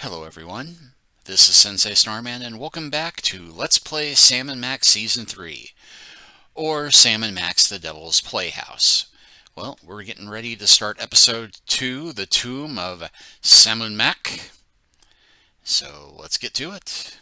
Hello everyone, this is Sensei Starman and welcome back to Let's Play Sam and Max Season 3, or Sam and Max the Devil's Playhouse. Well, we're getting ready to start Episode 2, The Tomb of Sam and Mac. So let's get to it.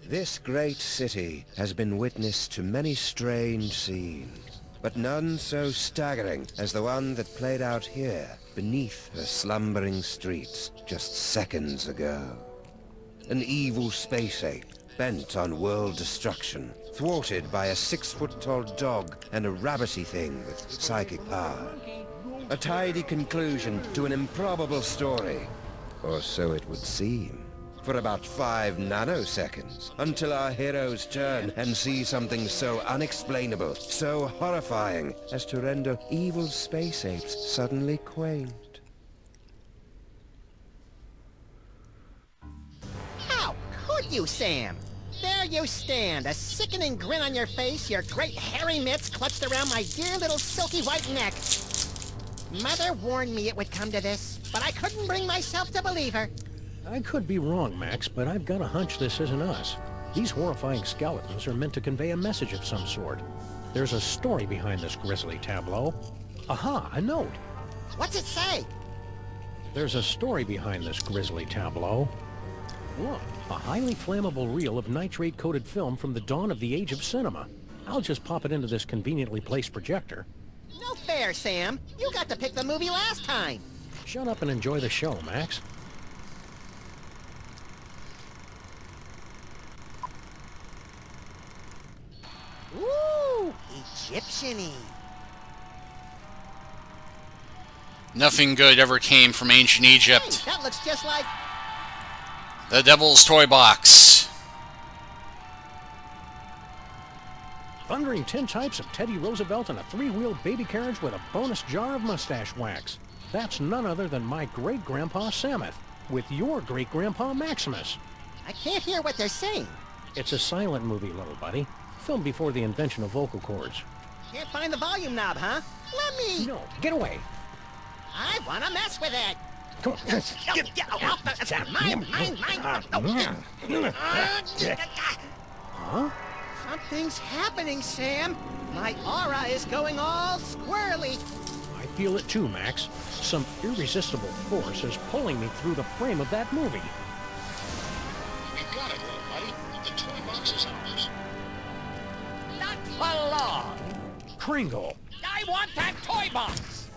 This great city has been witness to many strange scenes, but none so staggering as the one that played out here beneath her slumbering streets just seconds ago. An evil space ape bent on world destruction, thwarted by a 6-foot-tall dog and a rabbity thing with psychic power. A tidy conclusion to an improbable story, or so it would seem. For about 5 nanoseconds, until our heroes turn and see something so unexplainable, so horrifying, as to render evil space apes suddenly quaint. How could you, Sam? There you stand, a sickening grin on your face, your great hairy mitts clutched around my dear little silky white neck. Mother warned me it would come to this, but I couldn't bring myself to believe her. I could be wrong, Max, but I've got a hunch this isn't us. These horrifying skeletons are meant to convey a message of some sort. There's a story behind this grisly tableau. Aha, a note. What's it say? There's a story behind this grisly tableau. Look, a highly flammable reel of nitrate-coated film from the dawn of the age of cinema. I'll just pop it into this conveniently placed projector. No fair, Sam. You got to pick the movie last time. Shut up and enjoy the show, Max. Ooh, Egyptian-y. Nothing good ever came from ancient Egypt. Hey, that looks just like... The Devil's Toy Box. Thundering tintypes of Teddy Roosevelt and a 3-wheeled baby carriage with a bonus jar of mustache wax. That's none other than my great-grandpa Samuth, with your great-grandpa Maximus. I can't hear what they're saying. It's a silent movie, little buddy. Filmed before the invention of vocal cords. Can't find the volume knob, huh? Let me... No, get away. I want to mess with it. Come on. Get off the... Mine. Huh? Something's happening, Sam. My aura is going all squirrely. I feel it too, Max. Some irresistible force is pulling me through the frame of that movie. We've got it, little buddy. The toy box is ours. Not for long. Kringle. I want that toy box.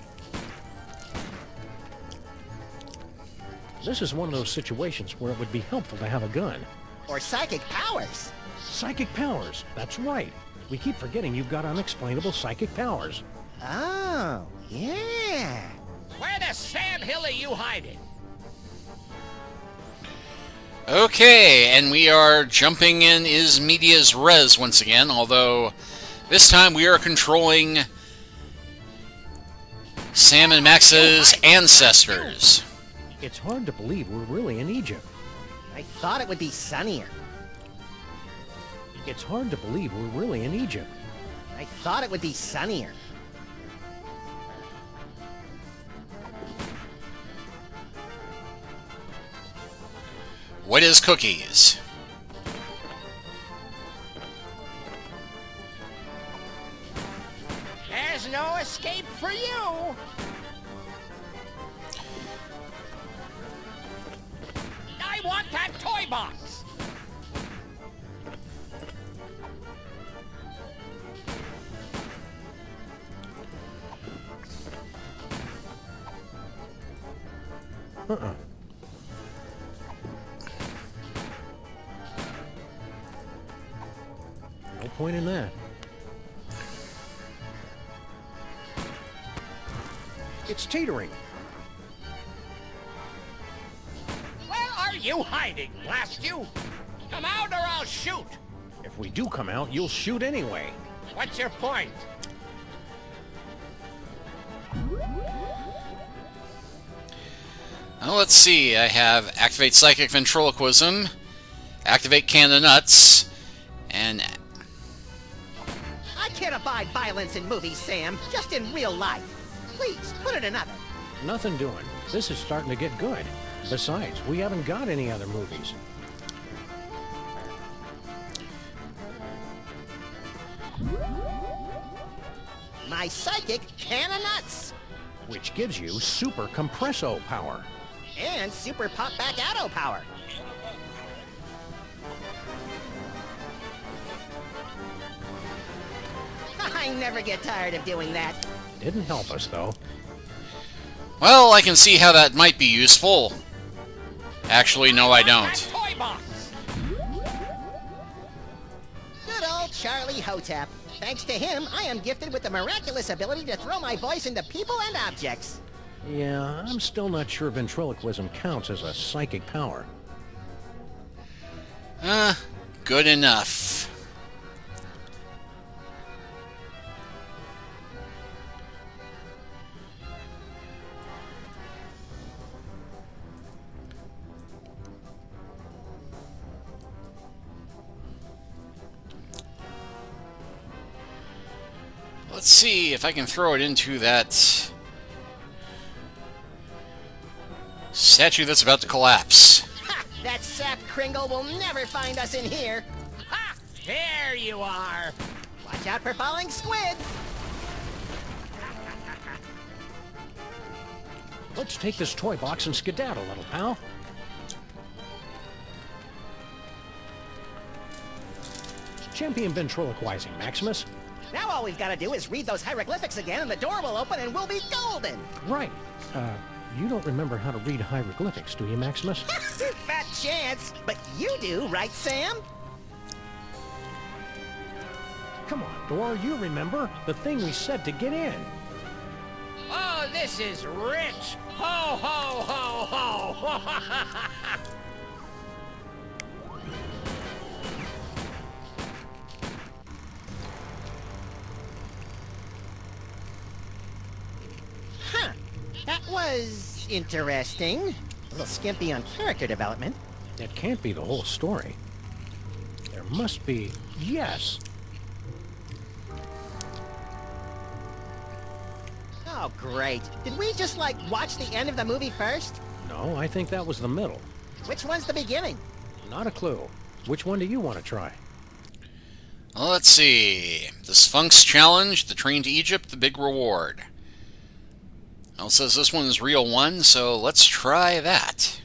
This is one of those situations where it would be helpful to have a gun. Or psychic powers. Psychic powers. That's right. We keep forgetting you've got unexplainable psychic powers. Oh, yeah. Where the Sam Hill are you hiding? Okay, and we are jumping in is medias res once again, although this time we are controlling Sam and Max's ancestors. It's hard to believe we're really in Egypt. I thought it would be sunnier. It's hard to believe we're really in Egypt. I thought it would be sunnier. What is cookies? There's no escape for you. I want that toy box. Uh-uh. No point in that. It's teetering. Where are you hiding, blast you? Come out or I'll shoot. If we do come out, you'll shoot anyway. What's your point? Well, let's see. I have activate psychic ventriloquism, activate can of nuts, and I can't abide violence in movies, Sam. Just in real life. Please, put it another. Nothing doing. This is starting to get good. Besides, we haven't got any other movies. My psychic can of nuts. Which gives you super compresso power. And super pop back auto power. I never get tired of doing that. Didn't help us, though. well, I can see how that might be useful. Actually, no, I don't. Toy box. Good old Charlie Hotep. Thanks to him, I am gifted with the miraculous ability to throw my voice into people and objects. Yeah, I'm still not sure ventriloquism counts as a psychic power. Good enough. Let's see if I can throw it into that statue that's about to collapse. Ha! That sap Kringle will never find us in here. Ha! There you are. Watch out for falling squids. Let's take this toy box and skedaddle, little pal. Champion ventriloquizing, Maximus. Now all we've got to do is read those hieroglyphics again and the door will open and we'll be golden. Right. You don't remember how to read hieroglyphics, do you, Maximus? Fat chance. But you do, right, Sam? Come on, Dor, you remember the thing we said to get in. Oh, this is rich. Ho, ho, ho, ho. Huh. That was interesting. A little skimpy on character development. That can't be the whole story. There must be... Yes! Oh, great. Did we just, like, watch the end of the movie first? No, I think that was the middle. Which one's the beginning? Not a clue. Which one do you want to try? Well, let's see. The Sphinx Challenge, the Train to Egypt, the Big Reward. Well, it says this one is Reel 1, so let's try that.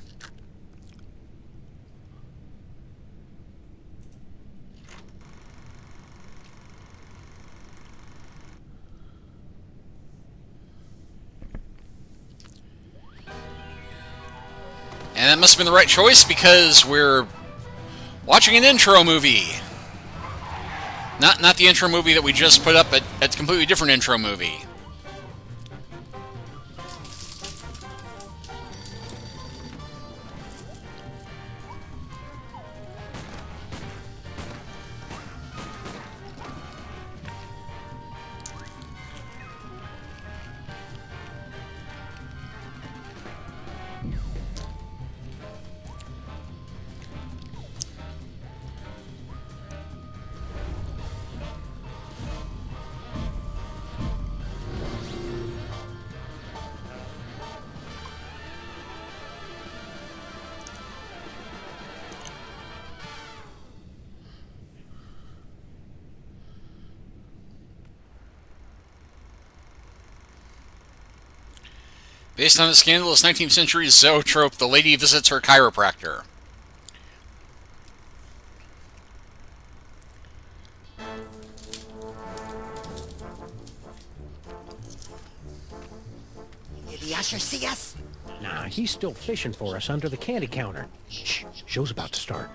And that must have been the right choice because we're watching an intro movie. Not the intro movie that we just put up, but a completely different intro movie. Based on the scandalous 19th century zoetrope, the lady visits her chiropractor. Did the usher see us? Nah, he's still fishing for us under the candy counter. Shh, show's about to start.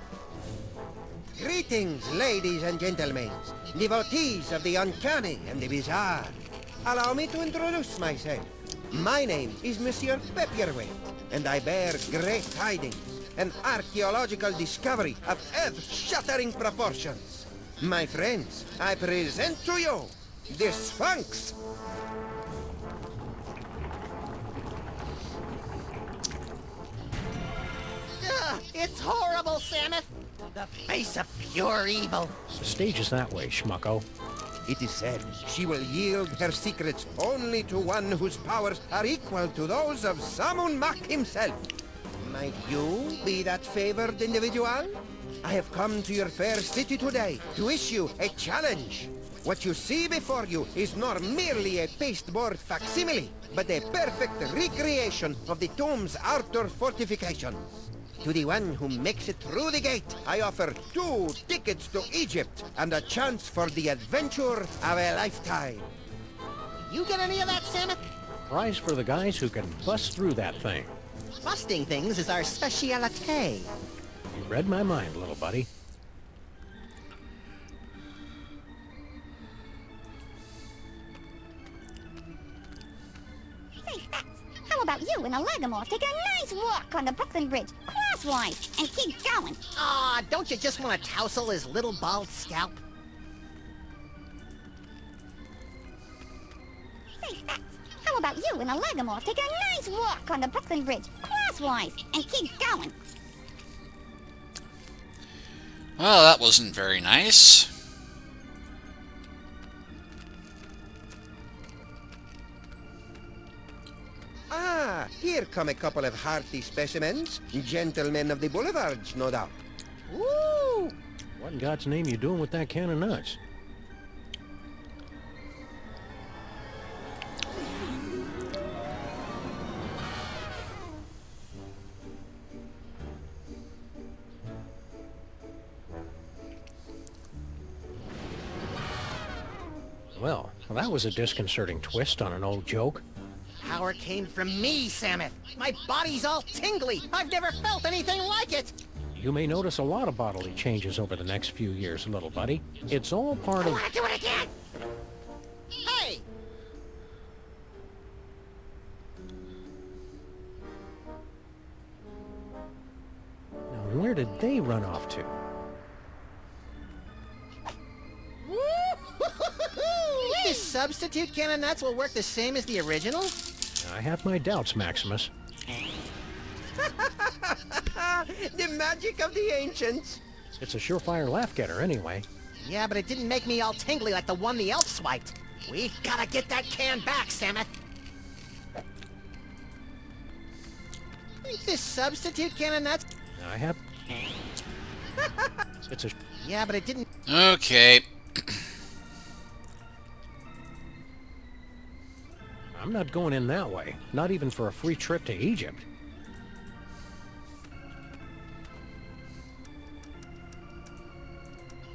Greetings, ladies and gentlemen, devotees of the uncanny and the bizarre. Allow me to introduce myself. My name is Monsieur Pepperweight, and I bear great tidings, an archaeological discovery of earth-shattering proportions. My friends, I present to you the Sphinx. Ugh, it's horrible, Samus. The face of pure evil. The stage is that way, schmucko. It is said she will yield her secrets only to one whose powers are equal to those of Samun Mak himself. Might you be that favored individual? I have come to your fair city today to issue a challenge. What you see before you is not merely a pasteboard facsimile, but a perfect recreation of the tomb's outer fortifications. To the one who makes it through the gate, I offer 2 tickets to Egypt and a chance for the adventure of a lifetime. You get any of that, Samus? Prize for the guys who can bust through that thing. Busting things is our specialite. You read my mind, little buddy. Say, Fats, how about you and a Lagomorph take a nice walk on the Brooklyn Bridge, crosswise, and keep going? Aw, don't you just want to tousle his little bald scalp? Say, Fats, how about you and a Lagomorph take a nice walk on the Brooklyn Bridge, crosswise, and keep going? Well, that wasn't very nice. Ah, here come a couple of hearty specimens. Gentlemen of the boulevards, no doubt. Woo! What in God's name you doing with that can of nuts? Well, that was a disconcerting twist on an old joke. Power came from me, Samus. My body's all tingly. I've never felt anything like it. You may notice a lot of bodily changes over the next few years, little buddy. It's all part I of... want to do it again. Hey! Now, where did they run off to? This substitute can of nuts will work the same as the original? I have my doubts, Maximus. The magic of the ancients. It's a surefire laugh-getter, anyway. Yeah, but it didn't make me all tingly like the one the elf swiped. We've gotta get that can back, Samus. Think this substitute can of nuts? I have... It's a... Yeah, but it didn't... Okay. I'm not going in that way. Not even for a free trip to Egypt.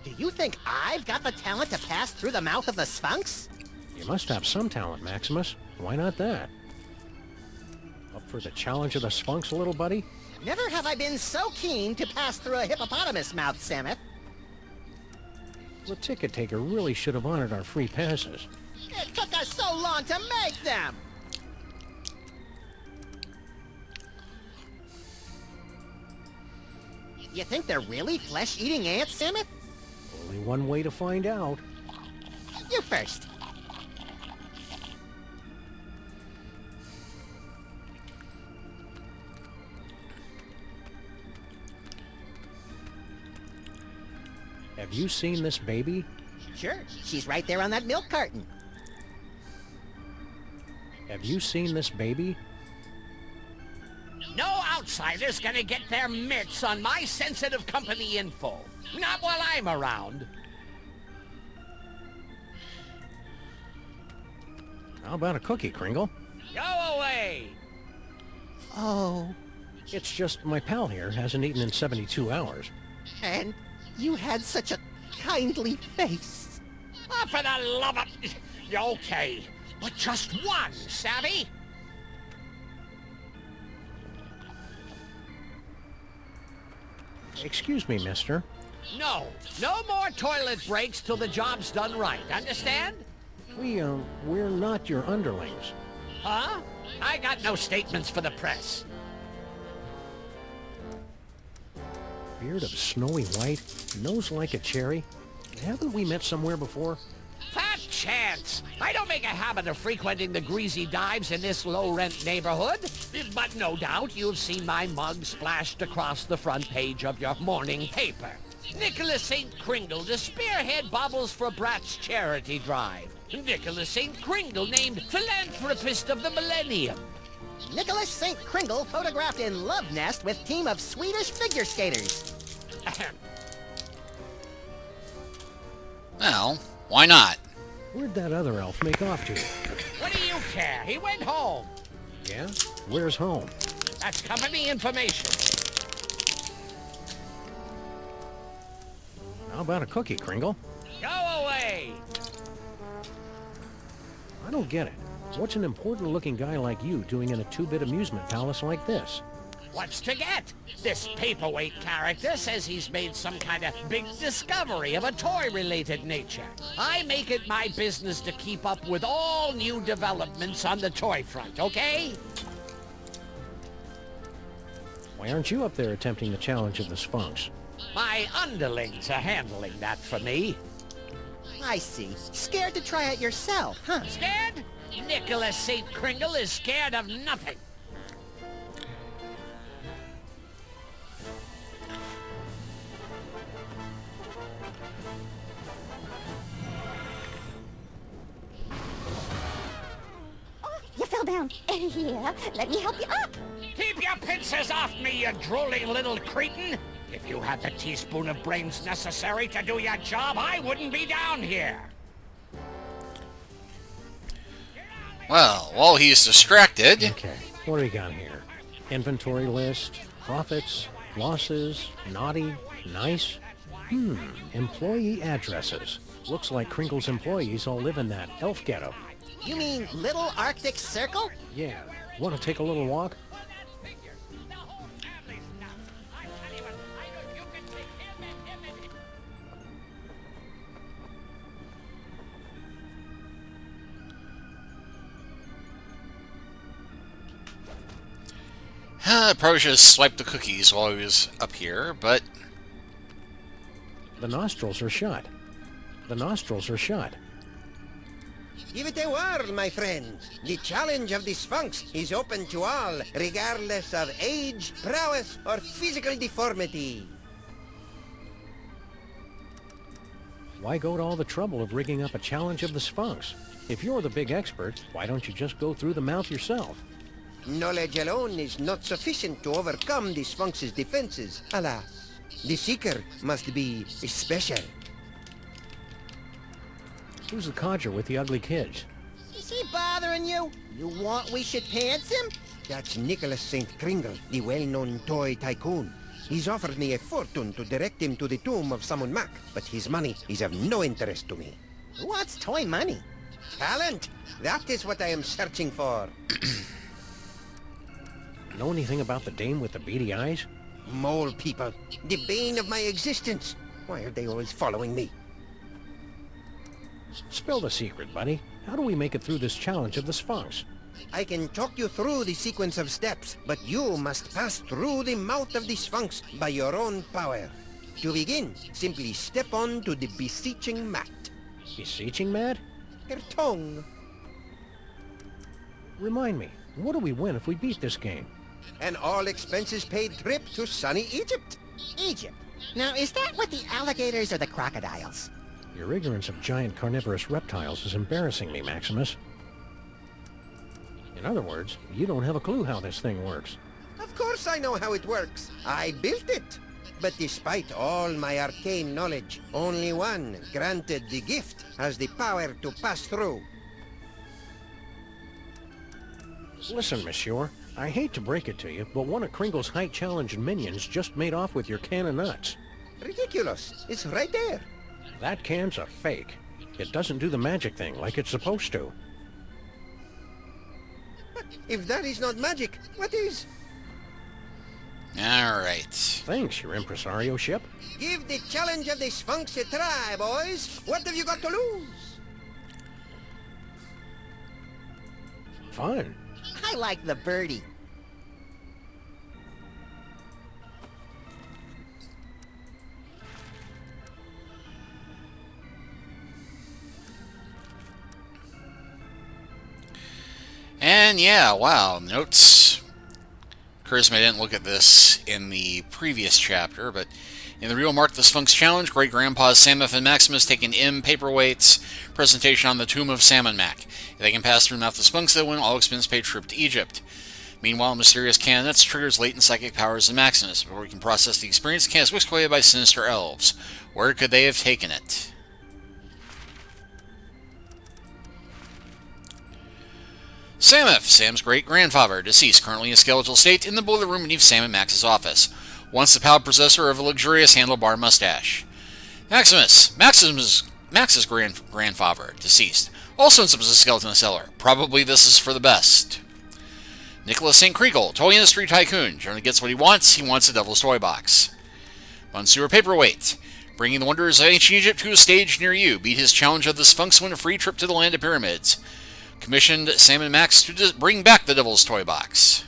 Do you think I've got the talent to pass through the mouth of the Sphinx? You must have some talent, Maximus. Why not that? Up for the challenge of the Sphinx, little buddy? Never have I been so keen to pass through a hippopotamus mouth, Samus. The ticket taker really should have honored our free passes. It took us so long to make them! You think they're really flesh-eating ants, Samus? Only one way to find out. You first. Have you seen this baby? Sure, she's right there on that milk carton. Have you seen this baby? No outsider's gonna get their mitts on my sensitive company info. Not while I'm around. How about a cookie, Kringle? Go away! Oh, It's just my pal here hasn't eaten in 72 hours. and you had such a kindly face. Oh, for the love of... Okay, but just one, savvy? Excuse me, mister. No, no more toilet breaks till the job's done right, understand? We're not your underlings. Huh? I got no statements for the press. Beard of snowy white, nose like a cherry. Haven't we met somewhere before? Fat chance. I don't make a habit of frequenting the greasy dives in this low-rent neighborhood. But no doubt you've seen my mug splashed across the front page of your morning paper. Nicholas St. Kringle to spearhead Bobbles for Brats charity drive. Nicholas St. Kringle named Philanthropist of the Millennium. Nicholas St. Kringle photographed in love nest with team of Swedish figure skaters. Ahem. Well, why not? Where'd that other elf make off to? What do you care? He went home. Yeah? Where's home? That's company information. How about a cookie, Kringle? Go away. I don't get it. What's an important-looking guy like you doing in a two-bit amusement palace like this? What's to get? This paperweight character says he's made some kind of big discovery of a toy-related nature. I make it my business to keep up with all new developments on the toy front, okay? Why aren't you up there attempting the challenge of the Sphinx? My underlings are handling that for me. I see. Scared to try it yourself, huh? Scared? Nicholas St. Kringle is scared of nothing. Oh, you fell down. Here, let me help you up. Keep your pincers off me, you drooling little cretin! If you had the teaspoon of brains necessary to do your job, I wouldn't be down here. Well, while he's distracted, Okay, what do we got here? Inventory list, profits, losses, naughty, nice? Employee addresses. Looks like Kringle's employees all live in that elf ghetto. You mean Little Arctic Circle? Yeah, want to take a little walk? probably should have swiped the cookies while he was up here, but The nostrils are shut. The nostrils are shut. Give it a whirl, my friends. The challenge of the Sphinx is open to all, regardless of age, prowess, or physical deformity. Why go to all the trouble of rigging up a challenge of the Sphinx? If you're the big expert, why don't you just go through the mouth yourself? Knowledge alone is not sufficient to overcome the Sphinx's defenses, alas. The Seeker must be special. Who's the codger with the ugly kids? Is he bothering you? You want we should pants him? That's Nicholas St. Kringle, the well-known toy tycoon. He's offered me a fortune to direct him to the tomb of Summon Mac, but his money is of no interest to me. Who wants toy money? Talent! That is what I am searching for. Know anything about the dame with the beady eyes? Mole people, the bane of my existence. Why are they always following me? Spill the secret, buddy. How do we make it through this challenge of the Sphinx? I can talk you through the sequence of steps, but you must pass through the mouth of the Sphinx by your own power. To begin, simply step on to the beseeching mat. Beseeching mat? Her tongue. Remind me, what do we win if we beat this game? An all-expenses-paid trip to sunny Egypt. Egypt. Now, is that with the alligators or the crocodiles? Your ignorance of giant carnivorous reptiles is embarrassing me, Maximus. In other words, you don't have a clue how this thing works. Of course I know how it works. I built it. But despite all my arcane knowledge, only one, granted the gift, has the power to pass through. Listen, monsieur, I hate to break it to you, but one of Kringle's height challenge minions just made off with your can of nuts. Ridiculous. It's right there. That can's a fake. It doesn't do the magic thing like it's supposed to. If that is not magic, what is? alright. Thanks, your impresario ship. Give the challenge of the Sphinx a try, boys. What have you got to lose? Fun. I like the birdie. And yeah, wow, notes. Charisma didn't look at this in the previous chapter, but in the real Mark the Sphinx Challenge, Great Grandpas Samuel and Maximus take an M paperweights presentation on the tomb of Salmon Mac. If they can pass through Mouth the Sphinx, they win all expense paid trip to Egypt. Meanwhile, mysterious candidates triggers latent psychic powers in Maximus. Before we can process the experience, the can is whisked away by sinister elves. Where could they have taken it? Samuel, Sam's great-grandfather, deceased, currently in a skeletal state, in the boiler room beneath Sam and Max's office. Once the proud possessor of a luxurious handlebar mustache. Maximus, Max's grandfather, deceased, also ends up as a skeleton cellar. Probably this is for the best. Nicholas St. Kriegel, toy industry tycoon, generally gets what he wants a devil's toy box. Monsieur Paperweight, bringing the wonders of ancient Egypt to a stage near you. Beat his challenge of the Sphinx, win a free trip to the land of pyramids. Commissioned Sam and Max to bring back the devil's toy box.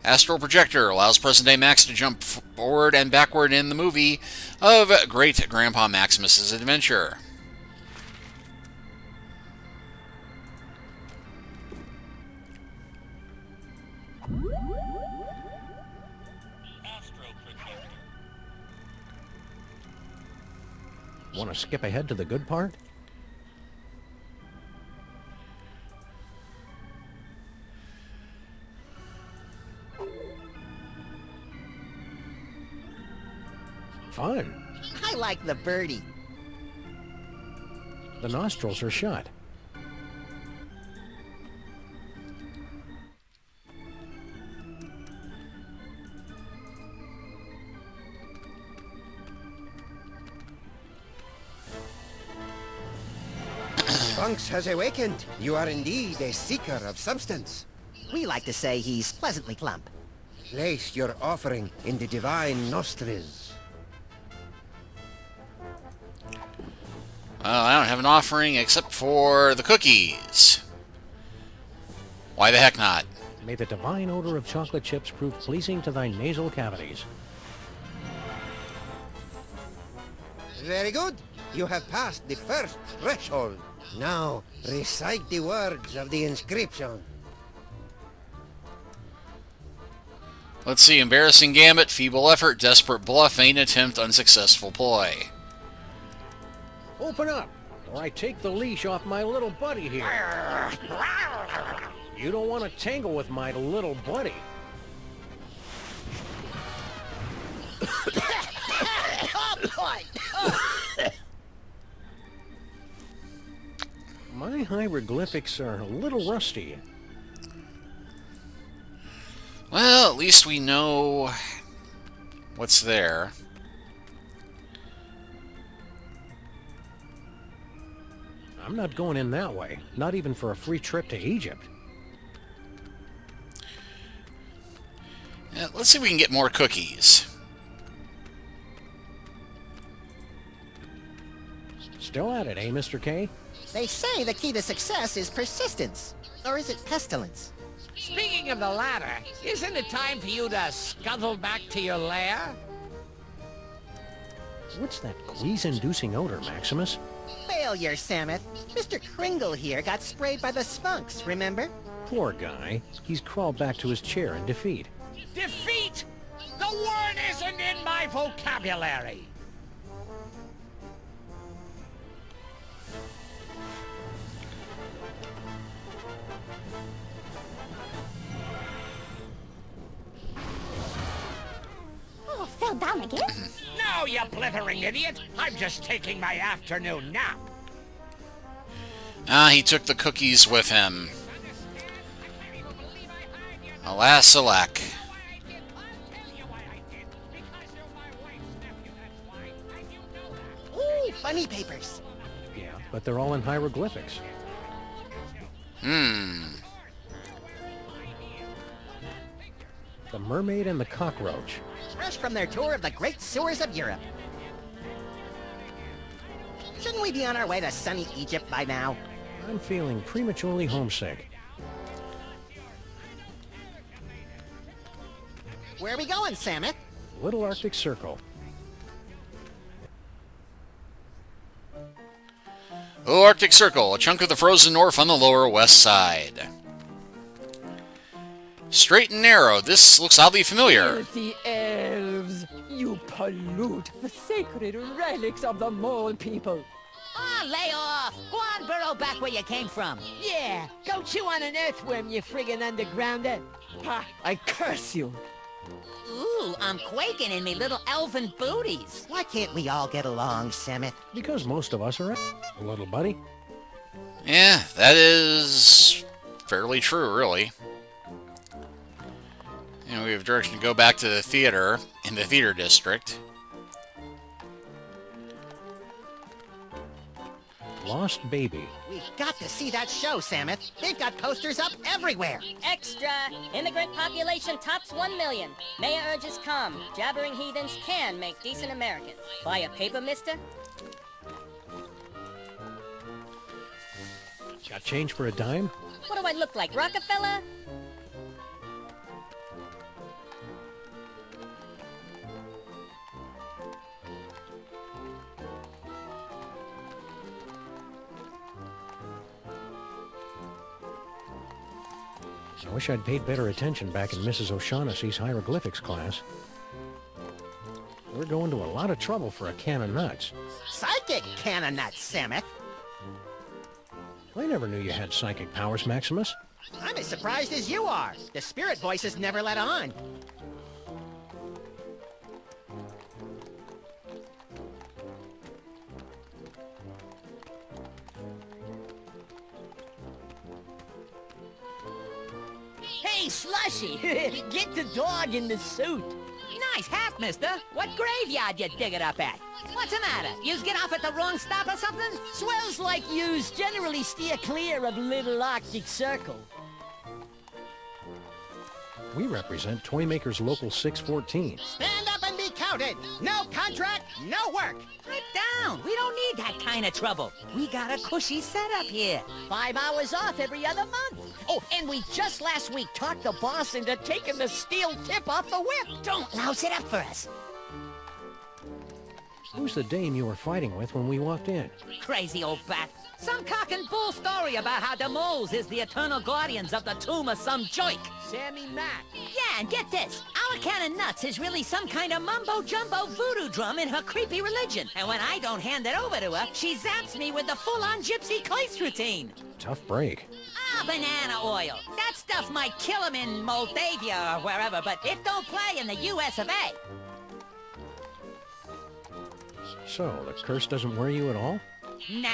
Astral Projector allows present-day Max to jump forward and backward in the movie of Great Grandpa Maximus's adventure. Want to skip ahead to the good part? Fun. I like the birdie. The nostrils are shut. Sphinx has awakened. You are indeed a seeker of substance. We like to say he's pleasantly plump. Place your offering in the divine nostrils. Well, I don't have an offering except for the cookies. Why the heck not? May the divine odor of chocolate chips prove pleasing to thy nasal cavities. Very good. You have passed the first threshold. Now, recite the words of the inscription. Let's see. Embarrassing gambit, feeble effort, desperate bluff, vain attempt, unsuccessful ploy. Open up, or I take the leash off my little buddy here. You don't want to tangle with my little buddy. My hieroglyphics are a little rusty. Well, at least we know what's there. I'm not going in that way, not even for a free trip to Egypt. Yeah, let's see if we can get more cookies. Still at it, eh, Mr. K? They say the key to success is persistence. Or is it pestilence? Speaking of the latter, isn't it time for you to scuttle back to your lair? What's that quease-inducing odor, Maximus? Failure, Samuel. Mr. Kringle here got sprayed by the Sphinx, remember? Poor guy. He's crawled back to his chair in defeat. Defeat? The word isn't in my vocabulary. Oh, fell down again? No, you blithering idiot. I'm just taking my afternoon nap. Ah, he took the cookies with him. Alas, alack. Ooh, funny papers. Yeah, but they're all in hieroglyphics. The mermaid and the cockroach. Fresh from their tour of the great sewers of Europe. Shouldn't we be on our way to sunny Egypt by now? I'm feeling prematurely homesick. Where are we going, Samuel? Little Arctic Circle. Oh, Arctic Circle, a chunk of the frozen north on the lower west side. Straight and narrow. This looks oddly familiar. Filthy elves! You pollute the sacred relics of the mole people. Ah, lay off! Go on, burrow back where you came from. Yeah, go chew on an earthworm, you friggin' undergrounder. Ha, I curse you. Ooh, I'm quaking in me little elven booties. Why can't we all get along, Samus? Because most of us are little buddy. Yeah, that is fairly true, really. And we have direction to go back to the theater in the theater district. Lost baby. We've got to see that show, Samus. They've got posters up everywhere. Extra! Immigrant population tops 1 million. Mayor urges calm. Jabbering heathens can make decent Americans. Buy a paper, mister? Got change for a dime? What do I look like, Rockefeller? I wish I'd paid better attention back in Mrs. O'Shaughnessy's hieroglyphics class. We're going to a lot of trouble for a can of nuts. Psychic can of nuts, Samus. I never knew you had psychic powers, Maximus. I'm as surprised as you are. The spirit voices never let on. Hey, Slushy! Get the dog in the suit. Nice hat, mister. What graveyard you dig it up at? What's the matter? Yous get off at the wrong stop or something? Swells like yous generally steer clear of Little Arctic Circle. We represent Toymakers Local 614. Stand up and be counted. No contract, no work. Pipe down. We don't need that kind of trouble. We got a cushy setup here. 5 hours off every other month. Oh, and we just last week talked the boss into taking the steel tip off the whip. Don't louse it up for us. Who's the dame you were fighting with when we walked in? Crazy old bat. Some cock and bull story about how the moles is the eternal guardians of the tomb of some joik. Sammy Mac. Yeah, and get this. Our can of nuts is really some kind of mumbo-jumbo voodoo drum in her creepy religion. And when I don't hand it over to her, she zaps me with the full-on gypsy Kleist routine. Tough break. Ah, banana oil. That stuff might kill him in Moldavia or wherever, but it don't play in the US of A. So, the curse doesn't worry you at all? Nah,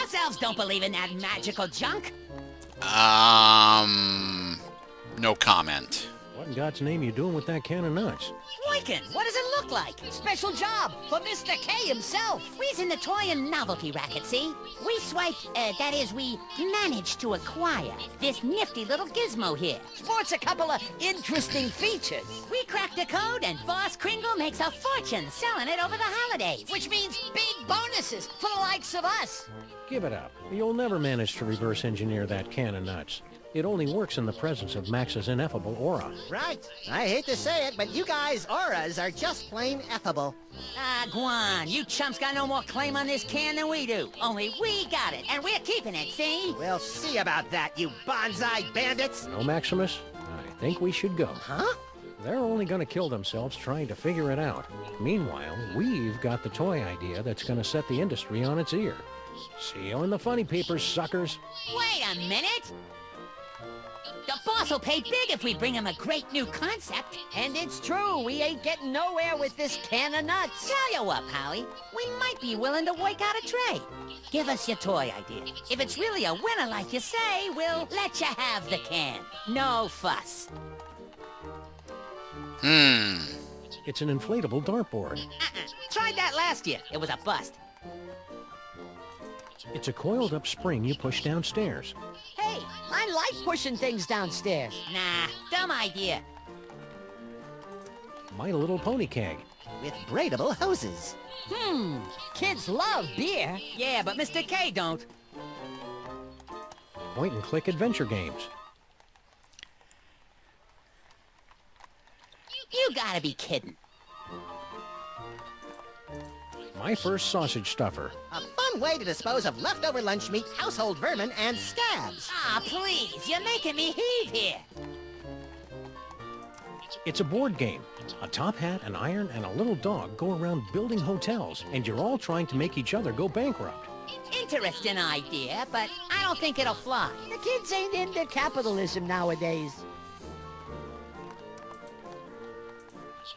us elves don't believe in that magical junk. No comment. What in God's name you doing with that can of nuts? Boykin, what does it look like? Special job for Mr. K himself. We's in the toy and novelty racket, see? We swiped, that is, we managed to acquire this nifty little gizmo here. Sports a couple of interesting features. We cracked the code and Boss Kringle makes a fortune selling it over the holidays. Which means big bonuses for the likes of us. Give it up. You'll never manage to reverse engineer that can of nuts. It only works in the presence of Max's ineffable aura. Right. I hate to say it, but you guys' auras are just plain effable. Ah, Guan, you chumps got no more claim on this can than we do. Only we got it, and we're keeping it, see? We'll see about that, you bonsai bandits. No, Maximus? I think we should go. Huh? They're only going to kill themselves trying to figure it out. Meanwhile, we've got the toy idea that's going to set the industry on its ear. See you in the funny papers, suckers. Wait a minute! The boss will pay big if we bring him a great new concept. And it's true, we ain't getting nowhere with this can of nuts. Tell you what, Howie, we might be willing to work out a trade. Give us your toy idea. If it's really a winner like you say, we'll let you have the can. No fuss. It's an inflatable dartboard. Tried that last year. It was a bust. It's a coiled-up spring you push downstairs. Hey, I like pushing things downstairs. Nah, dumb idea. My Little Pony keg. With braidable hoses. Kids love beer. Yeah, but Mr. K don't. Point-and-click adventure games. You gotta be kidding. My first sausage stuffer. A fun one way to dispose of leftover lunch meat, household vermin, and scabs. Ah, please, you're making me heave here. It's a board game. A top hat, an iron, and a little dog go around building hotels, and you're all trying to make each other go bankrupt. Interesting idea, but I don't think it'll fly. The kids ain't into capitalism nowadays.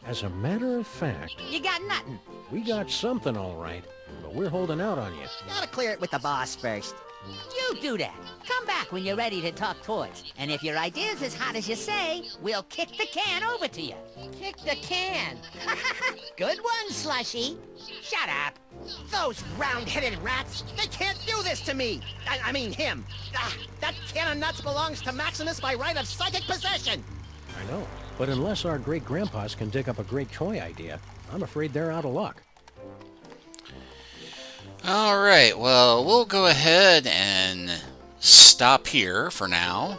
As a matter of fact, You got nothing. we got something all right, but we're holding out on you. Gotta clear it with the boss first. You do that. Come back when you're ready to talk toys. And if your idea's as hot as you say, we'll kick the can over to you. Kick the can. Good one, Slushy. Shut up. Those round-headed rats! They can't do this to me! I mean him! That can of nuts belongs to Maximus by right of psychic possession! I know, but unless our great-grandpas can dig up a great toy idea, I'm afraid they're out of luck. Alright, well, we'll go ahead and stop here for now.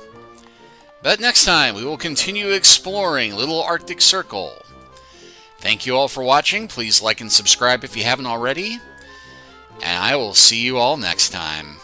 But next time, we will continue exploring Little Arctic Circle. Thank you all for watching. Please like and subscribe if you haven't already. And I will see you all next time.